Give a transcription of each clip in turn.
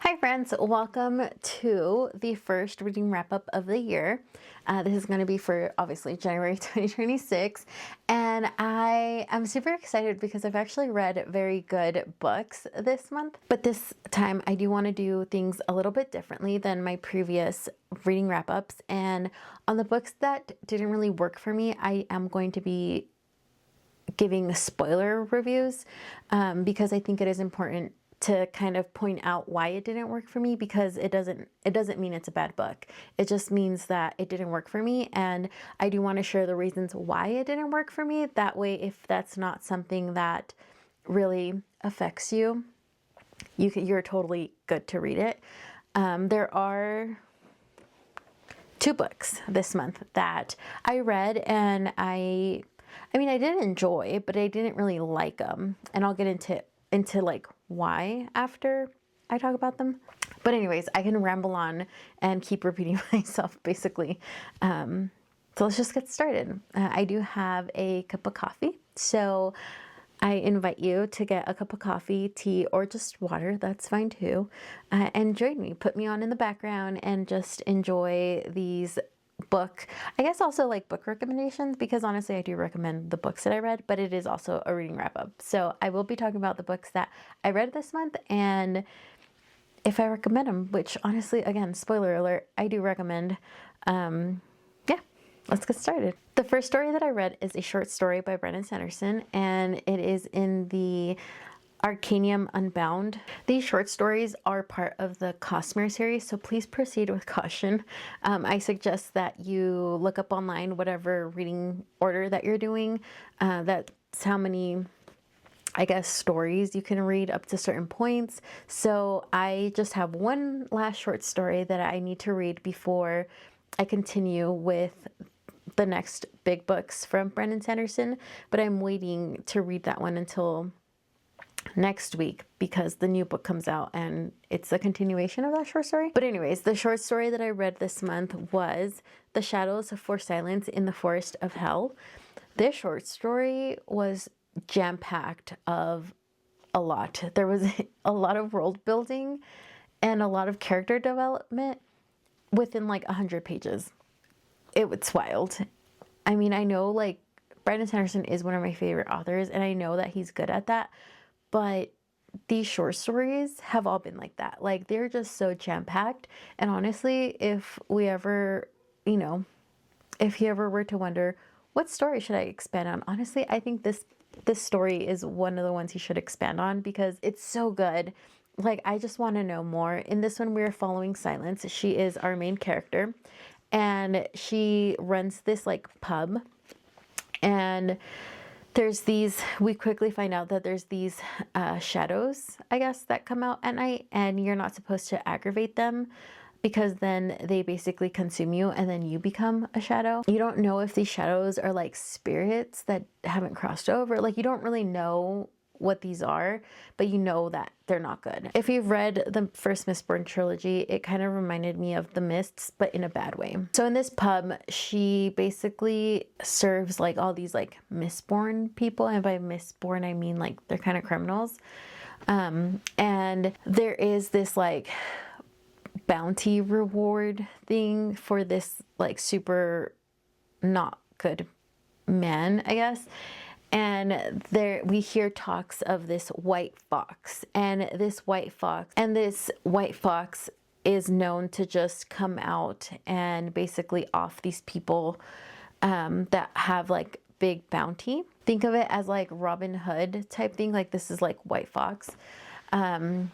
Hi friends, welcome to the first reading wrap up of the year. This is going to be for obviously January 2026, and I am super excited because I've actually read very good books this month, but this time I do want to do things a little bit differently than my previous reading wrap ups, and on the books that didn't really work for me, I am going to be giving spoiler reviews because I think it is important to kind of point out why it didn't work for me, because it doesn't mean it's a bad book. It just means that it didn't work for me, and I do want to share the reasons why it didn't work for me. That way, if that's not something that really affects you, you're totally good to read it. There are two books this month that I read, and I mean, I did enjoy, but I didn't really like them, and I'll get into like why after I talk about them. But anyways, I can ramble on and keep repeating myself basically. So let's just get started. I do have a cup of coffee, so I invite you to get a cup of coffee, tea, or just water. That's fine too. And join me. Put me on in the background and just enjoy these I guess also like book recommendations, because honestly I do recommend the books that I read, but it is also a reading wrap up. So I will be talking about the books that I read this month, and if I recommend them, which honestly, again, spoiler alert, I do recommend. Yeah, let's get started. The first story that I read is a short story by Brandon Sanderson, and it is in the Arcanium Unbound. These short stories are part of the Cosmere series, so please proceed with caution. I suggest that you look up online whatever reading order that you're doing. That's how many, I guess, stories you can read up to certain points. So I just have one last short story that I need to read before I continue with the next big books from Brandon Sanderson, but I'm waiting to read that one until next week because the new book comes out and it's a continuation of that short story. But anyways, the short story that I read this month was The Shadows for Silence in the Forest of Hell. This short story was jam-packed of a lot. There was a lot of world building and a lot of character development within like 100 pages. It was wild. I mean, I know like Brandon Sanderson is one of my favorite authors, and I know that he's good at that. But these short stories have all been like that. Like, they're just so jam-packed. And honestly, if we ever, if he ever were to wonder, what story should I expand on? Honestly, I think this story is one of the ones he should expand on because it's so good. Like, I just want to know more. In this one, we're following Silence. She is our main character. And she runs this, like, pub. And we quickly find out that there's these shadows, I guess, that come out at night, and you're not supposed to aggravate them because then they basically consume you and then you become a shadow. You don't know if these shadows are like spirits that haven't crossed over. Like, you don't really know what these are, but you know that they're not good. If you've read the first Mistborn trilogy, it kind of reminded me of The Mists, but in a bad way. So in this pub, she basically serves like all these like Mistborn people, and by Mistborn I mean like they're kind of criminals. And there is this like bounty reward thing for this like super not good man, I guess. And there we hear talks of this white fox, and this white fox is known to just come out and basically off these people that have like big bounty. Think of it as like Robin Hood type thing. Like, this is like White Fox. And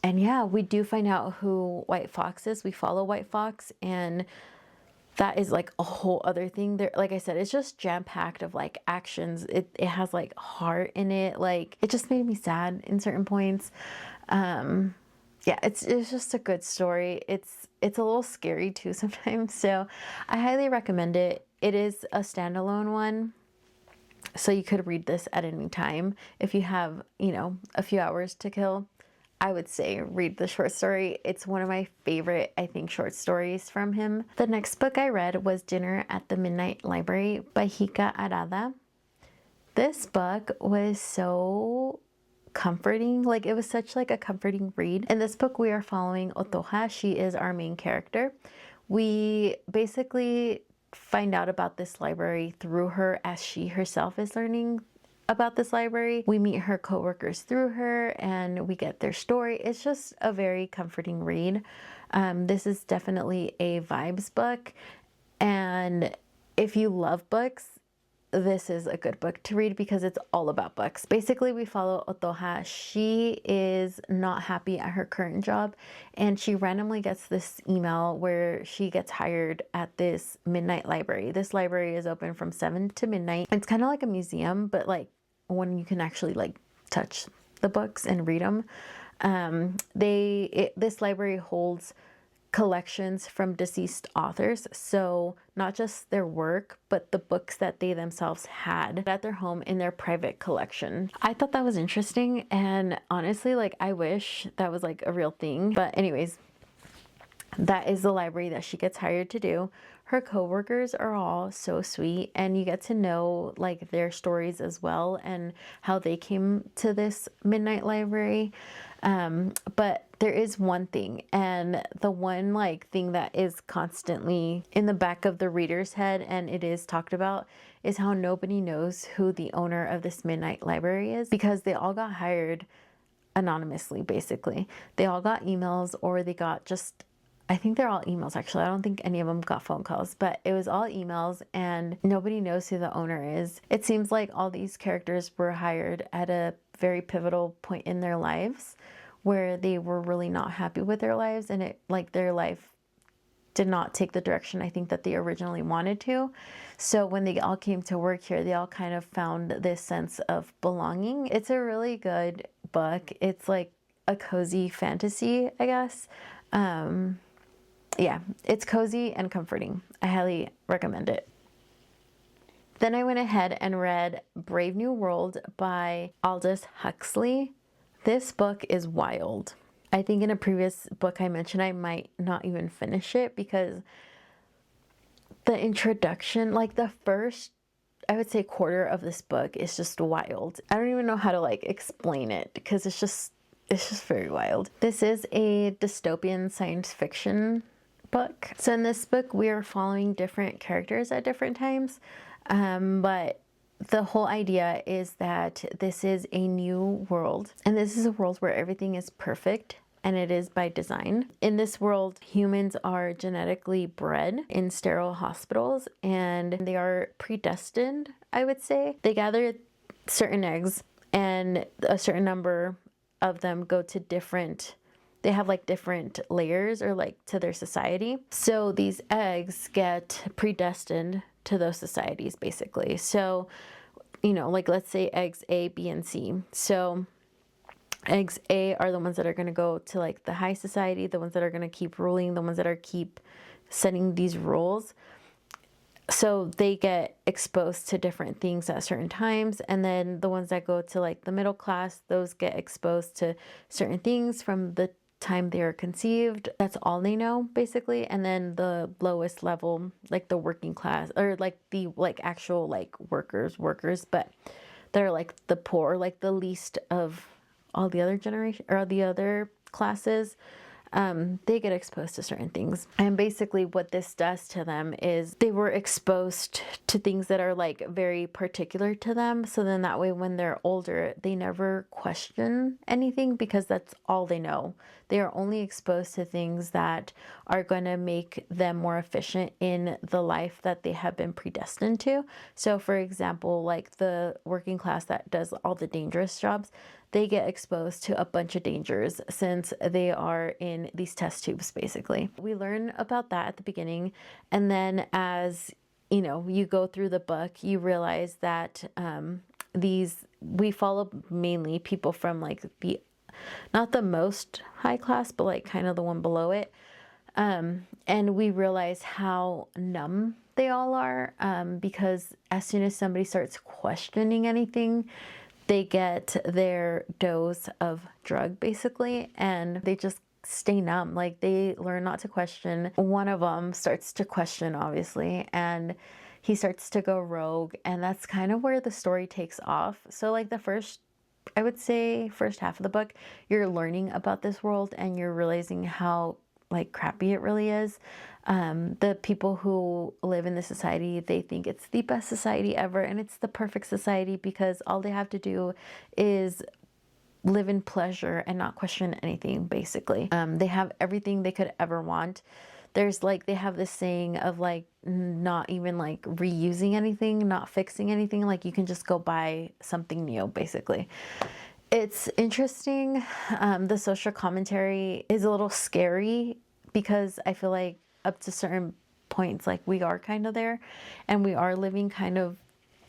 yeah, we do find out who White Fox is. We follow White Fox, and that is like a whole other thing. There, like I said, it's just jam-packed of like actions. It has like heart in it. Like, it just made me sad in certain points. Yeah, it's just a good story. It's a little scary too sometimes. So I highly recommend it. It is a standalone one, so you could read this at any time if you have, a few hours to kill. I would say read the short story. It's one of my favorite, I think, short stories from him. The next book I read was Dinner at the Midnight Library by Hika Arada. This book was so comforting. Like, it was such like a comforting read. In this book, we are following Otoha. She is our main character. We basically find out about this library through her as she herself is learning about this library. We meet her coworkers through her and we get their story. It's just a very comforting read. This is definitely a vibes book, and if you love books, this is a good book to read because it's all about books. Basically, we follow Otoha. She is not happy at her current job, and she randomly gets this email where she gets hired at this midnight library. This library is open from 7 to midnight. It's kind of like a museum, but like when you can actually like touch the books and read them. This library holds collections from deceased authors, so not just their work but the books that they themselves had at their home in their private collection. I thought that was interesting, and honestly, like, I wish that was like a real thing. But anyways, that is the library that she gets hired to do. Her coworkers are all so sweet, and you get to know like their stories as well and how they came to this midnight library. But there is one thing, and the one like thing that is constantly in the back of the reader's head, and it is talked about, is how nobody knows who the owner of this midnight library is, because they all got hired anonymously. Basically, they all got emails, or they got just, I think they're all emails actually. I don't think any of them got phone calls, but it was all emails, and nobody knows who the owner is. It seems like all these characters were hired at a very pivotal point in their lives where they were really not happy with their lives, and it like their life did not take the direction I think that they originally wanted to. So when they all came to work here, they all kind of found this sense of belonging. It's a really good book. It's like a cozy fantasy, I guess. Yeah, it's cozy and comforting. I highly recommend it. Then I went ahead and read Brave New World by Aldous Huxley. This book is wild. I think in a previous book I mentioned I might not even finish it because the introduction, like the first, I would say quarter of this book is just wild. I don't even know how to like explain it because it's just very wild. This is a dystopian science fiction book. So in this book we are following different characters at different times, but the whole idea is that this is a new world, and this is a world where everything is perfect, and it is by design. In this world, humans are genetically bred in sterile hospitals, and they are predestined, I would say. They gather certain eggs, and a certain number of them go to different, they have like different layers or like to their society. So these eggs get predestined to those societies basically. So, you know, like let's say eggs A, B, and C. So eggs A are the ones that are going to go to like the high society, the ones that are going to keep ruling, the ones that are keep setting these rules. So they get exposed to different things at certain times. And then the ones that go to like the middle class, those get exposed to certain things from the time they are conceived. That's all they know basically. And then the lowest level, like the working class, or like the like actual like workers, but they're like the poor, like the least of all the other generation or the other classes. They get exposed to certain things. And basically what this does to them is they were exposed to things that are like very particular to them. So then that way when they're older, they never question anything because that's all they know. They are only exposed to things that are going to make them more efficient in the life that they have been predestined to. So for example, like the working class that does all the dangerous jobs, they get exposed to a bunch of dangers since they are in these test tubes, basically. We learn about that at the beginning, and then as you know, you go through the book, you realize that we follow mainly people from like the, not the most high class, but like kind of the one below it. And we realize how numb they all are, because as soon as somebody starts questioning anything, they get their dose of drug basically, and they just stay numb. Like they learn not to question. One of them starts to question, obviously, and he starts to go rogue, and that's kind of where the story takes off. So like the first I would say first half of the book, you're learning about this world and you're realizing how like crappy it really is. The people who live in this society, they think it's the best society ever and it's the perfect society because all they have to do is live in pleasure and not question anything, basically. They have everything they could ever want. There's like, they have this saying of like not even like reusing anything, not fixing anything. Like you can just go buy something new, basically. It's interesting. The social commentary is a little scary because I feel like up to certain points, like we are kind of there and we are living kind of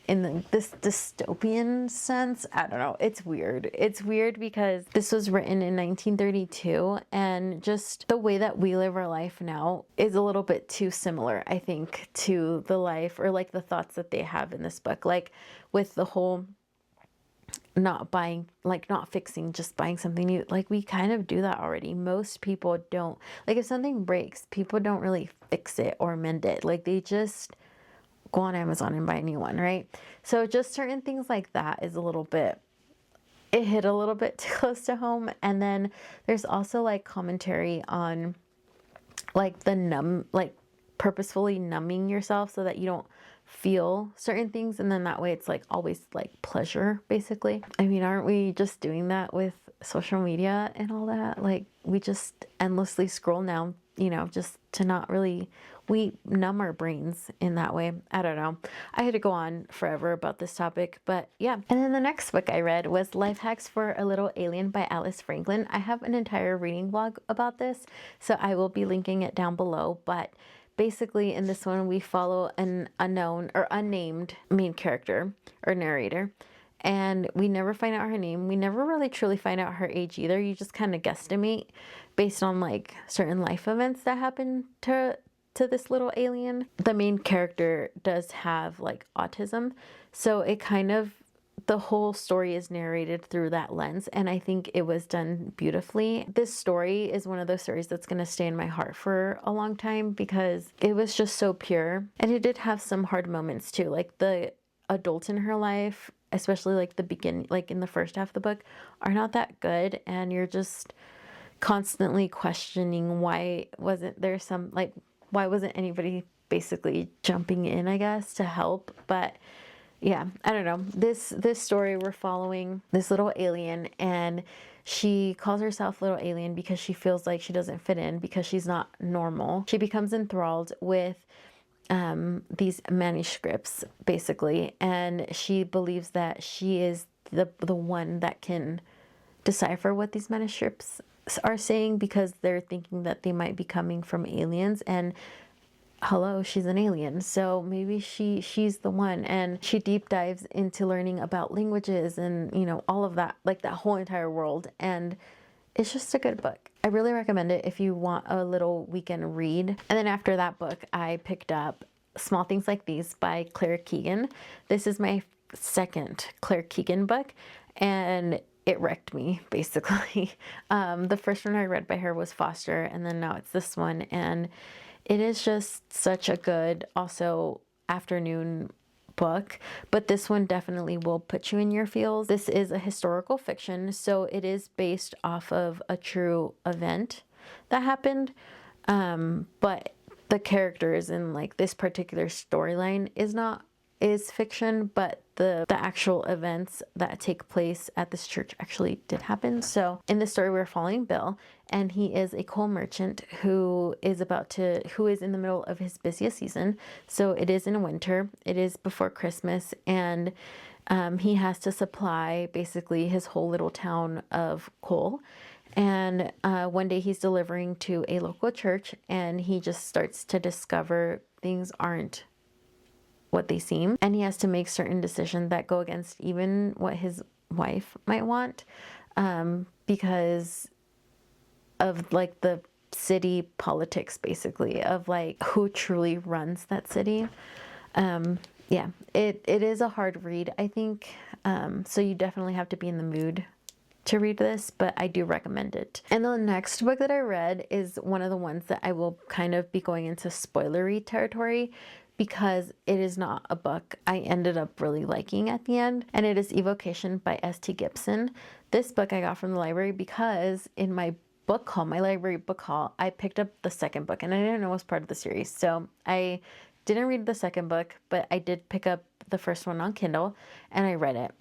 in this dystopian sense. I don't know. It's weird. It's weird because this was written in 1932 and just the way that we live our life now is a little bit too similar, I think, to the life or like the thoughts that they have in this book. Like with the whole not buying, like not fixing, just buying something new. Like we kind of do that already. Most people don't. Like if something breaks, people don't really fix it or mend it. Like they just go on Amazon and buy a new one, right? So just certain things like that is a little bit, it hit a little bit too close to home. And then there's also like commentary on like like purposefully numbing yourself so that you don't feel certain things. And then that way it's like always like pleasure, basically. I mean, aren't we just doing that with social media and all that? Like we just endlessly scroll now, you know, just to not really, we numb our brains in that way. I don't know. I had to go on forever about this topic, but yeah. And then the next book I read was Life Hacks for a Little Alien by Alice Franklin. I have an entire reading vlog about this, so I will be linking it down below. But basically in this one, we follow an unknown or unnamed main character or narrator. And we never find out her name. We never really truly find out her age either. You just kind of guesstimate based on like certain life events that happen to this little alien. The main character does have like autism, so it kind of, the whole story is narrated through that lens, and I think it was done beautifully. This story is one of those stories that's going to stay in my heart for a long time because it was just so pure, and it did have some hard moments too. Like the adults in her life, especially like the beginning, like in the first half of the book, are not that good, and you're just constantly questioning why wasn't there some, like, why wasn't anybody basically jumping in, I guess, to help. But yeah, I don't know. This story, we're following this little alien, and she calls herself Little Alien because she feels like she doesn't fit in because she's not normal. She becomes enthralled with these manuscripts, basically, and she believes that she is the one that can decipher what these manuscripts are saying because they're thinking that they might be coming from aliens, and hello, she's an alien, so maybe she's the one. And she deep dives into learning about languages and, you know, all of that, like that whole entire world. And it's just a good book. I really recommend it if you want a little weekend read. And then after that book, I picked up Small Things Like These by Claire Keegan. This is my second Claire Keegan book, and it wrecked me, basically. The first one I read by her was Foster, and then now it's this one, and it is just such a good, also afternoon book, but this one definitely will put you in your feels. This is a historical fiction, so it is based off of a true event that happened, but the characters in like this particular storyline is fiction, but the actual events that take place at this church actually did happen. So in this story, we're following Bill, and he is a coal merchant who is in the middle of his busiest season. So it is in winter, it is before Christmas, and he has to supply basically his whole little town of coal. And one day he's delivering to a local church, and he just starts to discover things aren't what they seem, and he has to make certain decisions that go against even what his wife might want, because of like the city politics, basically, of like who truly runs that city. Yeah, it is a hard read, I think, so you definitely have to be in the mood to read this, but I do recommend it. And the next book that I read is one of the ones that I will kind of be going into spoilery territory. because it is not a book I ended up really liking at the end, and it is Evocation by S.T. Gibson. This book I got from the library because in my book haul, my library book haul, I picked up the second book and I didn't know it was part of the series. So I didn't read the second book, but I did pick up the first one on Kindle and I read it.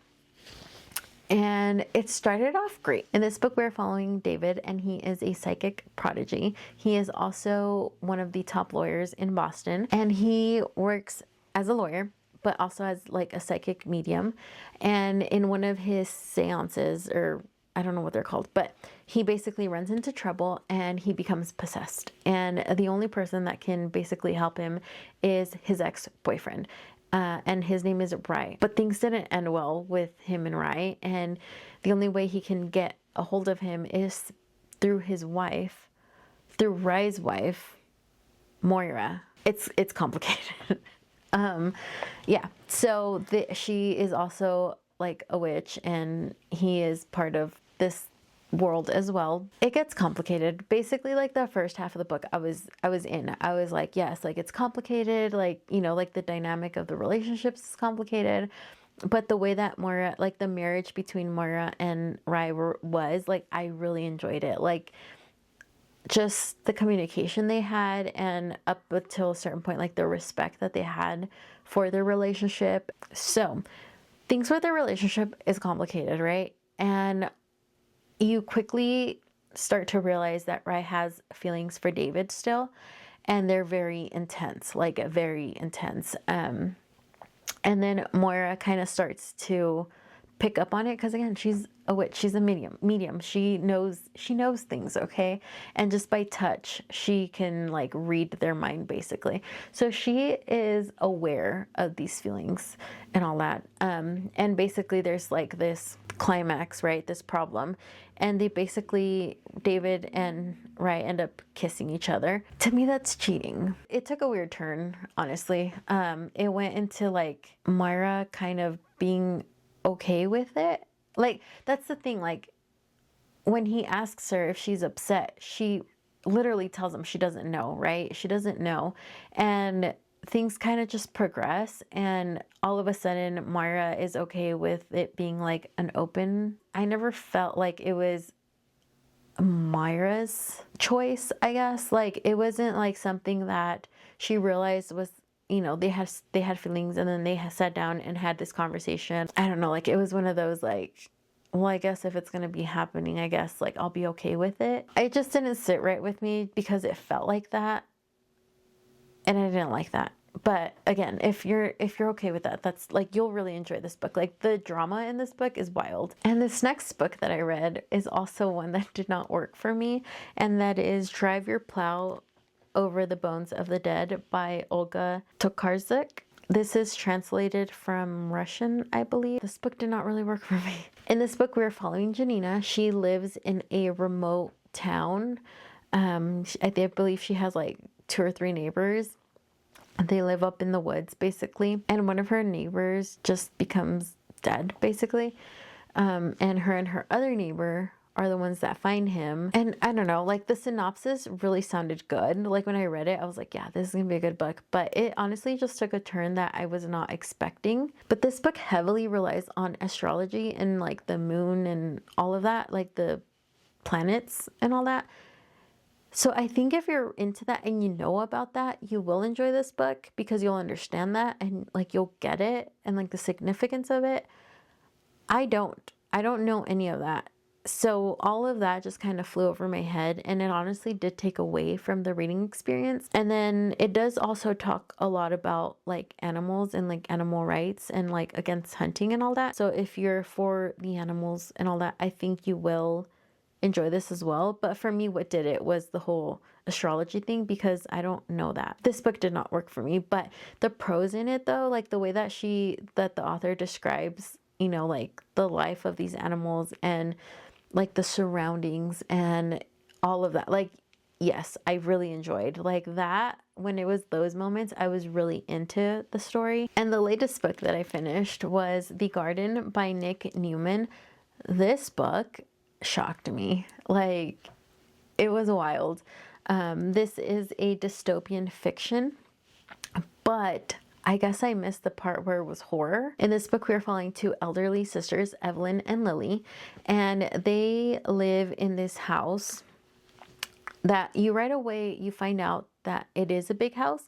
And it started off great. In this book, we're following David, and he is a psychic prodigy. He is also one of the top lawyers in Boston, and he works as a lawyer, but also as like a psychic medium. And in one of his seances, or I don't know what they're called, but he basically runs into trouble and he becomes possessed. And the only person that can basically help him is his ex-boyfriend. And his name is Rye. But things didn't end well with him and Rye, and the only way he can get a hold of him is through his wife, through Rye's wife, Moira. It's complicated. Yeah. So she is also like a witch, and he is part of this world as well. It gets complicated. Basically, like the first half of the book, I was in. I was like, yes, like it's complicated, like, you know, like the dynamic of the relationships is complicated. But the way that Moira, like the marriage between Moira and Rye was, like, I really enjoyed it. Like, just the communication they had, and up until a certain point, like the respect that they had for their relationship. So, things with their relationship is complicated, right? And you quickly start to realize that Rye has feelings for David still, and they're very intense, like very intense. And then Moira kind of starts to pick up on it because, again, she's a witch, she's a medium. She knows things, okay? And just by touch, she can like read their mind basically. So she is aware of these feelings and all that. And basically there's like this climax, right? This problem. And they basically, David and Rye end up kissing each other. To me, that's cheating. It took a weird turn, honestly. It went into like Moira kind of being okay with it. Like, that's the thing. Like, when he asks her if she's upset, she literally tells him she doesn't know, right? She doesn't know. And things kind of just progress, and all of a sudden Moira is okay with it being like an open. I never felt like it was Moira's choice, I guess. Like, it wasn't like something that she realized was, you know, they had feelings and then they sat down and had this conversation. I don't know, like it was one of those like, well, I guess if it's going to be happening, I guess like I'll be okay with it. It just didn't sit right with me because it felt like that. And I didn't like that. But again, if you're okay with that, that's like, you'll really enjoy this book. Like, the drama in this book is wild. And this next book that I read is also one that did not work for me, and that is Drive Your Plow Over the Bones of the Dead by Olga Tokarczuk. This is translated from Russian, I believe. This book did not really work for me. In this book, we're following Janina. She lives in a remote town. I believe she has like 2 or 3 neighbors. They live up in the woods, basically. And one of her neighbors just becomes dead, basically. And her other neighbor are the ones that find him. And I don't know, like the synopsis really sounded good. Like when I read it, I was like, yeah, this is gonna be a good book. But it honestly just took a turn that I was not expecting. But this book heavily relies on astrology and like the moon and all of that, like the planets and all that. So I think if you're into that and you know about that, you will enjoy this book because you'll understand that and like you'll get it and like the significance of it. I don't know any of that. So all of that just kind of flew over my head, and it honestly did take away from the reading experience. And then it does also talk a lot about like animals and like animal rights and like against hunting and all that. So if you're for the animals and all that, I think you will enjoy this as well. But for me, what did it was the whole astrology thing, because I don't know that. This book did not work for me. But the prose in it though, like the way that the author describes, you know, like the life of these animals and like the surroundings and all of that, like, yes, I really enjoyed like that. When it was those moments, I was really into the story. And the latest book that I finished was The Garden by Nick Newman. This book shocked me. Like, it was wild. This is a dystopian fiction, but I guess I missed the part where it was horror. In this book, we are following two elderly sisters, Evelyn and Lily, and they live in this house that right away you find out that it is a big house,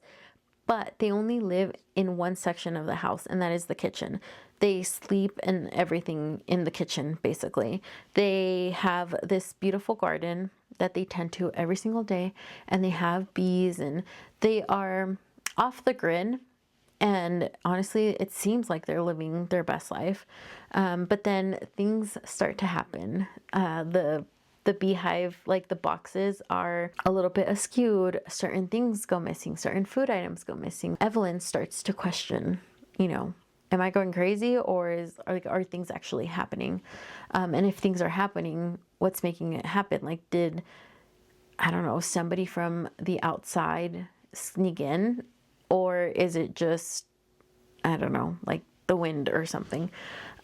but they only live in one section of the house, and that is the kitchen. They sleep and everything in the kitchen, basically. They have this beautiful garden that they tend to every single day, and they have bees, and they are off the grid. And honestly, it seems like they're living their best life. But then things start to happen. The beehive, like the boxes, are a little bit askewed. Certain things go missing. Certain food items go missing. Evelyn starts to question, am I going crazy, or are things actually happening? And if things are happening, what's making it happen? Like, did, I don't know, somebody from the outside sneak in? Or is it just, I don't know, like the wind or something?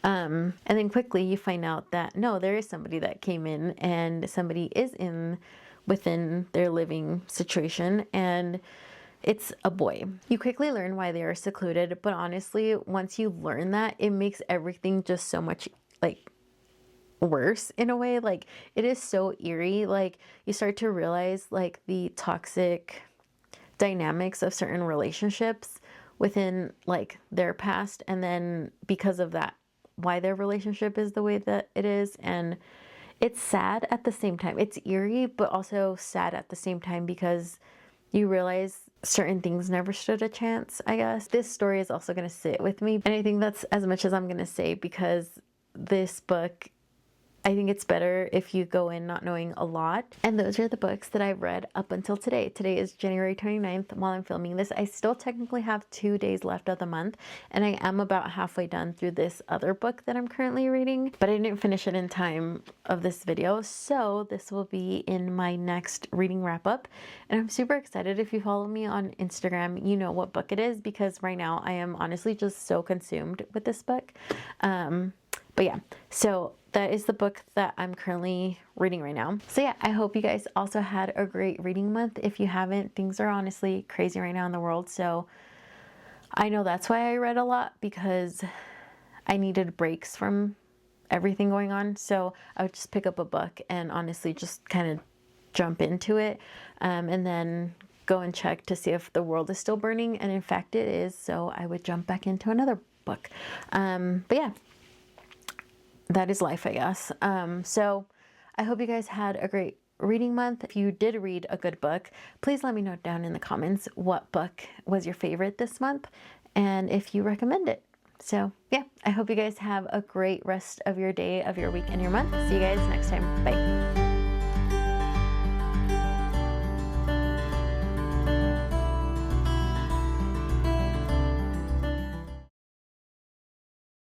And then quickly you find out that no, there is somebody that came in, and somebody is within their living situation, and it's a boy. You quickly learn why they are secluded, but honestly, once you learn that, it makes everything just so much like worse in a way. Like, it is so eerie. Like, you start to realize like the toxic dynamics of certain relationships within like their past, and then because of that, why their relationship is the way that it is. And it's sad at the same time. It's eerie, but also sad at the same time, because you realize certain things never stood a chance, I guess. This story is also going to sit with me, and I think that's as much as I'm going to say, because this book, I think it's better if you go in not knowing a lot. And those are the books that I've read up until today. Today is January 29th while I'm filming this. I still technically have 2 days left of the month, and I am about halfway done through this other book that I'm currently reading, but I didn't finish it in time of this video, so this will be in my next reading wrap up. And I'm super excited. If you follow me on Instagram, you know what book it is, because right now I am honestly just so consumed with this book. But yeah, so that is the book that I'm currently reading right now. So yeah, I hope you guys also had a great reading month. If you haven't, things are honestly crazy right now in the world. So I know that's why I read a lot, because I needed breaks from everything going on. So I would just pick up a book and honestly just kind of jump into it, and then go and check to see if the world is still burning. And in fact, it is. So I would jump back into another book. But yeah, that is life, I guess. So I hope you guys had a great reading month. If you did read a good book, please let me know down in the comments what book was your favorite this month, and if you recommend it. So yeah, I hope you guys have a great rest of your day, of your week, and your month. See you guys next time. Bye.